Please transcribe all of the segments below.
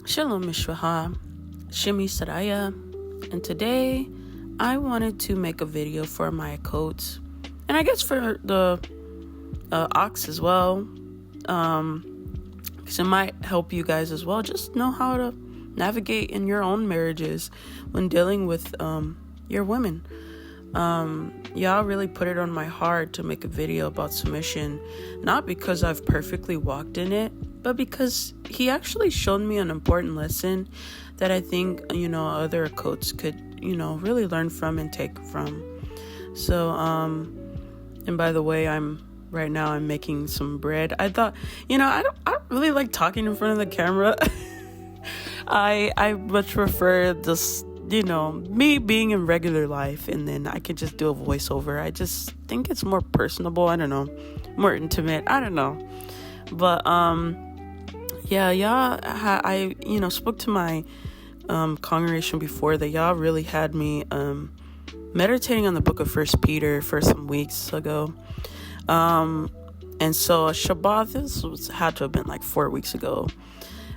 Shalom Mishraha, Shimi Saraya, and today I wanted to make a video for my coats, and I guess for the ox as well, because it might help you guys as well. Just know how to navigate in your own marriages when dealing with your women. Y'all really put it on my heart to make a video about submission, not because I've perfectly walked in it, but because he actually showed me an important lesson that I think, other coats could, really learn from and take from. So, and by the way, I'm making some bread. I thought, I don't really like talking in front of the camera. I much prefer this, me being in regular life, and then I could just do a voiceover. I just think it's more personable. I don't know, more intimate. I don't know, but y'all. I spoke to my congregation before that. Y'all really had me meditating on the book of First Peter for some weeks ago. And so Shabbat, had to have been like 4 weeks ago.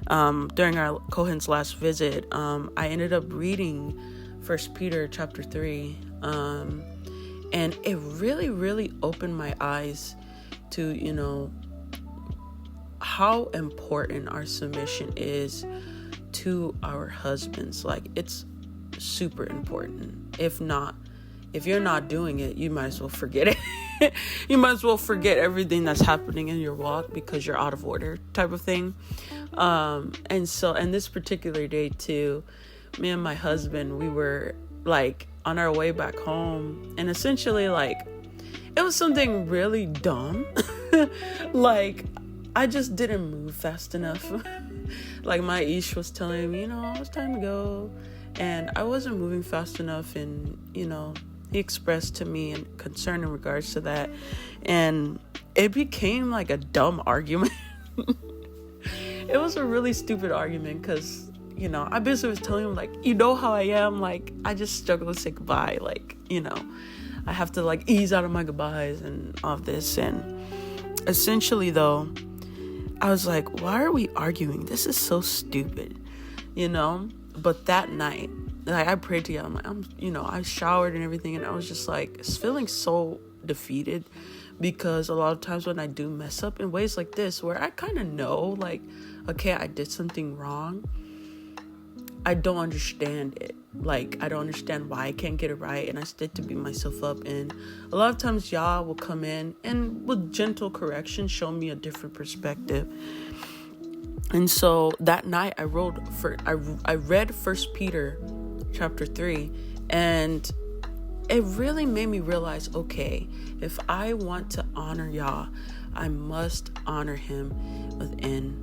During our Kohen's last visit, I ended up reading First Peter chapter 3, and it really, really opened my eyes to, how important our submission is to our husbands. Like, it's super important. If you're not doing it, you might as well forget it. You might as well forget everything that's happening in your walk because you're out of order, type of thing. And this particular day too, me and my husband, we were like on our way back home, and essentially like it was something really dumb. Like, I just didn't move fast enough. Like, my Ish was telling me, it's time to go, and I wasn't moving fast enough, and he expressed to me a concern in regards to that, and it became like a dumb argument. It was a really stupid argument because, I basically was telling him, like, how I am, like, I just struggle to say goodbye, like, I have to, like, ease out of my goodbyes and all of this. And essentially, though, I was like, why are we arguing? This is so stupid, But that night, like, I prayed to God. I showered and everything, and I was just like feeling so defeated, because a lot of times when I do mess up in ways like this, where I kind of know, like, okay, I did something wrong, I don't understand it. Like, I don't understand why I can't get it right, and I stick to beat myself up. And a lot of times y'all will come in and with gentle correction show me a different perspective. And so that night I read First Peter chapter 3, and it really made me realize, okay, if I want to honor Yah, I must honor him within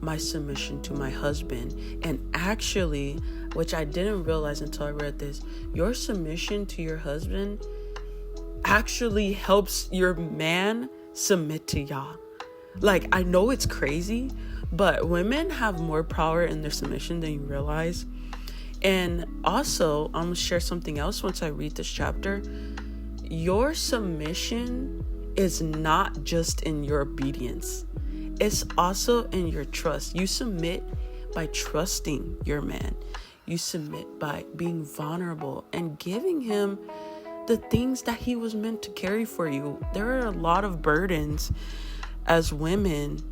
my submission to my husband. And actually, which I didn't realize until I read this, your submission to your husband actually helps your man submit to Yah. Like, I know it's crazy, but women have more power in their submission than you realize. And also, I'm going to share something else once I read this chapter. Your submission is not just in your obedience. It's also in your trust. You submit by trusting your man. You submit by being vulnerable and giving him the things that he was meant to carry for you. There are a lot of burdens as women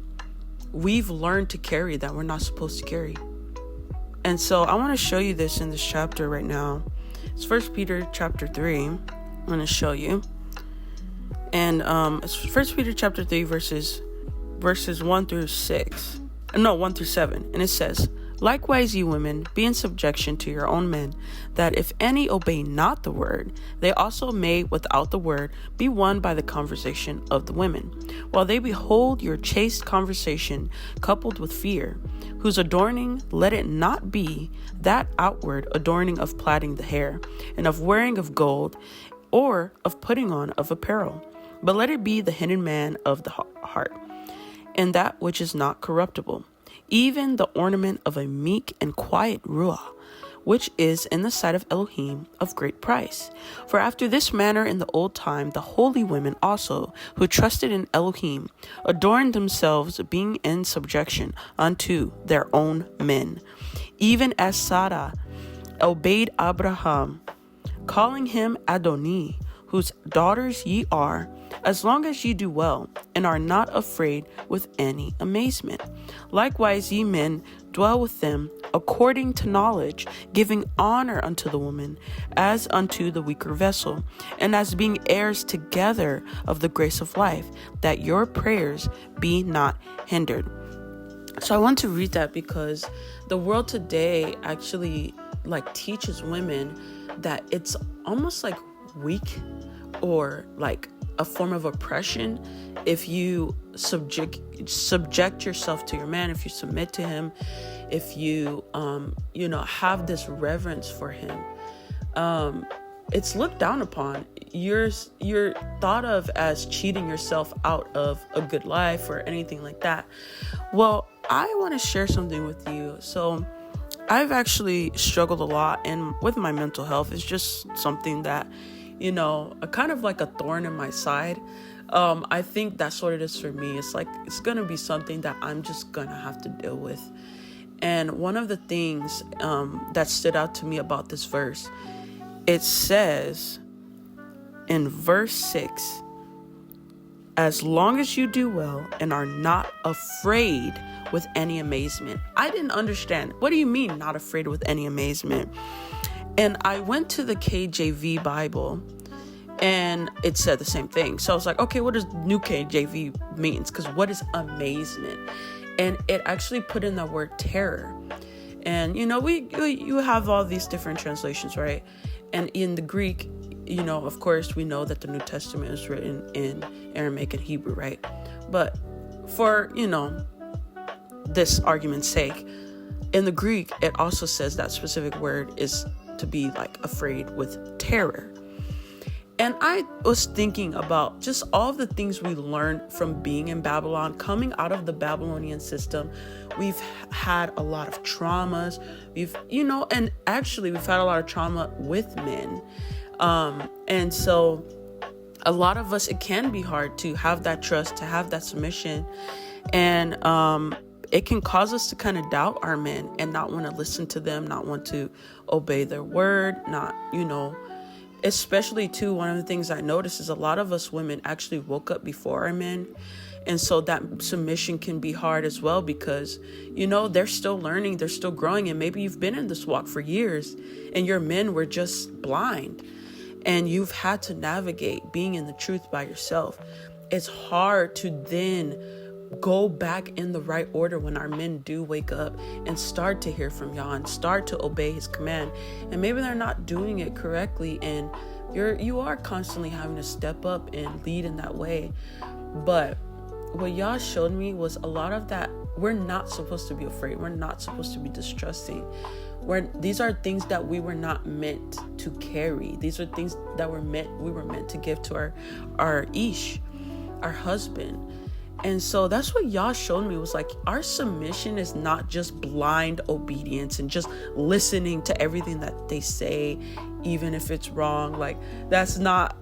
we've learned to carry that we're not supposed to carry. And so I want to show you this in this chapter right now. It's First Peter chapter 3. I'm going to show you. And it's First Peter chapter 3 verses 1 through 6. No, 1 through 7. And it says, "Likewise, you women, be in subjection to your own men, that if any obey not the word, they also may, without the word, be won by the conversation of the women, while they behold your chaste conversation coupled with fear, whose adorning, let it not be that outward adorning of plaiting the hair, and of wearing of gold, or of putting on of apparel, but let it be the hidden man of the heart, and that which is not corruptible, even the ornament of a meek and quiet ruah, which is in the sight of Elohim of great price. For after this manner in the old time, the holy women also, who trusted in Elohim, adorned themselves, being in subjection unto their own men, even as Sarah obeyed Abraham, calling him Adoni, whose daughters ye are, as long as ye do well, and are not afraid with any amazement. Likewise ye men dwell with them according to knowledge, giving honor unto the woman as unto the weaker vessel, and as being heirs together of the grace of life, that your prayers be not hindered. So I want to read that because the world today actually teaches women that it's almost like weak or like a form of oppression if you subject yourself to your man, if you submit to him, if you have this reverence for him. It's looked down upon. You're thought of as cheating yourself out of a good life or anything like that. Well, I want to share something with you. So I've actually struggled a lot, and with my mental health, it's just something that, kind of like a thorn in my side. I think that's what it is for me. It's going to be something that I'm just going to have to deal with. And one of the things that stood out to me about this verse, it says in verse 6, as long as you do well and are not afraid with any amazement. I didn't understand. What do you mean not afraid with any amazement? And I went to the KJV Bible and it said the same thing. So I was like, okay, what does New KJV means? Because what is amazement? And it actually put in the word terror. And, you have all these different translations, right? And in the Greek, of course, we know that the New Testament is written in Aramaic and Hebrew, right? But for, this argument's sake, in the Greek, it also says that specific word is to be afraid with terror. And I was thinking about just all of the things we learned from being in Babylon, coming out of the Babylonian system. We've had a lot of traumas. We've had a lot of trauma with men. And so a lot of us, it can be hard to have that trust, to have that submission. And, it can cause us to kind of doubt our men and not want to listen to them, not want to obey their word, especially too, one of the things I noticed is a lot of us women actually woke up before our men. And so that submission can be hard as well because, they're still learning, they're still growing. And maybe you've been in this walk for years and your men were just blind and you've had to navigate being in the truth by yourself. It's hard to then go back in the right order when our men do wake up and start to hear from Yah and start to obey his command. And maybe they're not doing it correctly and you are constantly having to step up and lead in that way. But what Yah showed me was a lot of that. We're not supposed to be afraid. We're not supposed to be distrusting. These are things that we were not meant to carry. These are things that we were meant to give to our ish, our husband. And so that's what Yah showed me was our submission is not just blind obedience and just listening to everything that they say, even if it's wrong. That's not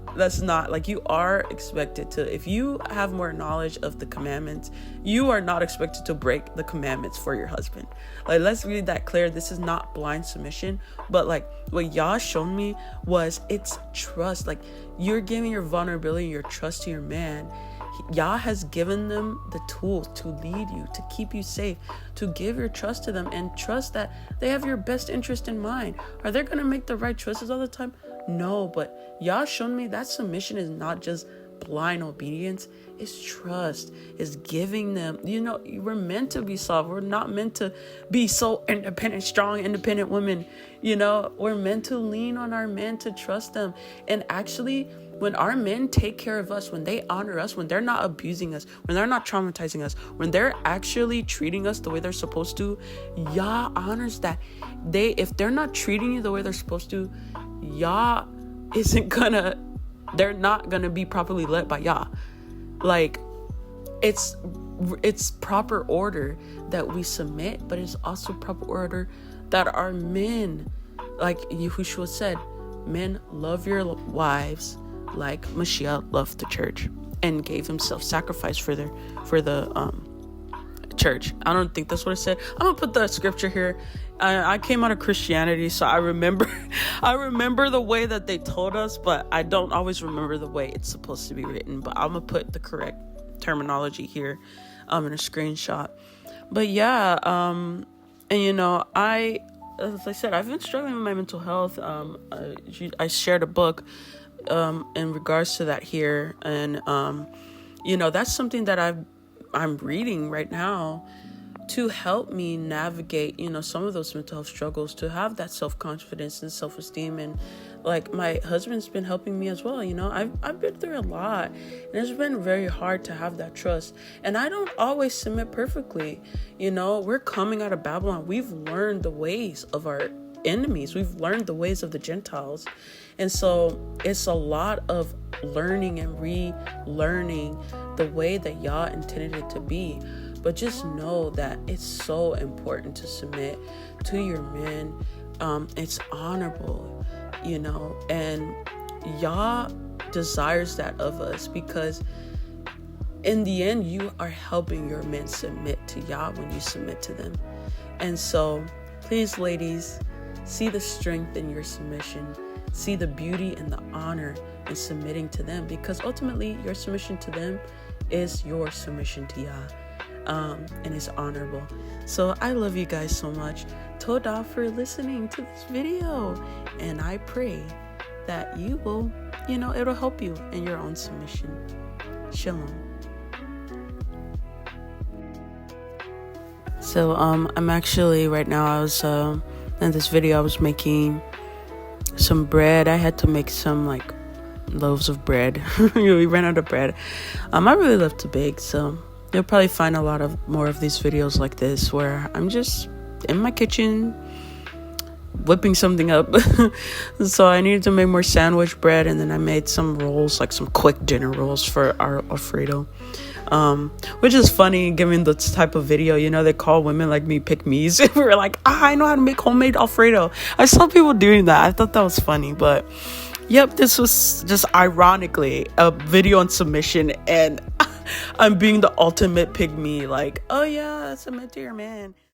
you are expected to, if you have more knowledge of the commandments, you are not expected to break the commandments for your husband. Let's read that clear. This is not blind submission, but what Yah showed me was it's trust. You're giving your vulnerability, your trust to your man. Yah has given them the tools to lead you, to keep you safe, to give your trust to them and trust that they have your best interest in mind. Are they going to make the right choices all the time? No, but Yah showed me that submission is not just blind obedience. It's trust. It's giving them, we're meant to be soft. We're not meant to be so independent, strong, independent women. We're meant to lean on our men, to trust them. And actually, when our men take care of us, when they honor us, when they're not abusing us, when they're not traumatizing us, when they're actually treating us the way they're supposed to, Yah honors that. If they're not treating you the way they're supposed to, Yah they're not gonna be properly led by Yah. It's proper order that we submit, but it's also proper order that our men like Yahushua said, men, love your wives like Mashiach loved the church and gave himself sacrifice for the church. I don't think that's what it said. I'm gonna put the scripture here. I came out of Christianity, so I remember the way that they told us, but I don't always remember the way it's supposed to be written. But I'm gonna put the correct terminology here in a screenshot. But yeah, and as I said, I've been struggling with my mental health. I shared a book in regards to that here, and that's something that I'm reading right now to help me navigate some of those mental health struggles, to have that self-confidence and self-esteem. And like, my husband's been helping me as well. I've been through a lot, and it's been very hard to have that trust, and I don't always submit perfectly. We're coming out of Babylon. We've learned the ways of our enemies. We've learned the ways of the Gentiles, and so it's a lot of learning and relearning the way that Yah intended it to be. But just know that it's so important to submit to your men. It's honorable, and Yah desires that of us, because in the end, you are helping your men submit to Yah when you submit to them. And so, please, ladies, see the strength in your submission. See the beauty and the honor in submitting to them, because ultimately, your submission to them is your submission to Yah. And it's honorable. So I love you guys so much. Toda for listening to this video, and I pray that you will, it'll help you in your own submission. Shalom. So I'm actually right now, I was in this video I was making some bread. I had to make some like loaves of bread. We ran out of bread. I really love to bake, so you'll probably find a lot of more of these videos like this where I'm just in my kitchen whipping something up. So I needed to make more sandwich bread, and then I made some rolls, like some quick dinner rolls for our Alfredo, which is funny given the type of video, they call women like me pick-me's. We were like, I know how to make homemade Alfredo. I saw people doing that. I thought that was funny. But yep, this was just ironically a video on submission, and I'm being the ultimate pygmy, like, oh yeah, submit to your man.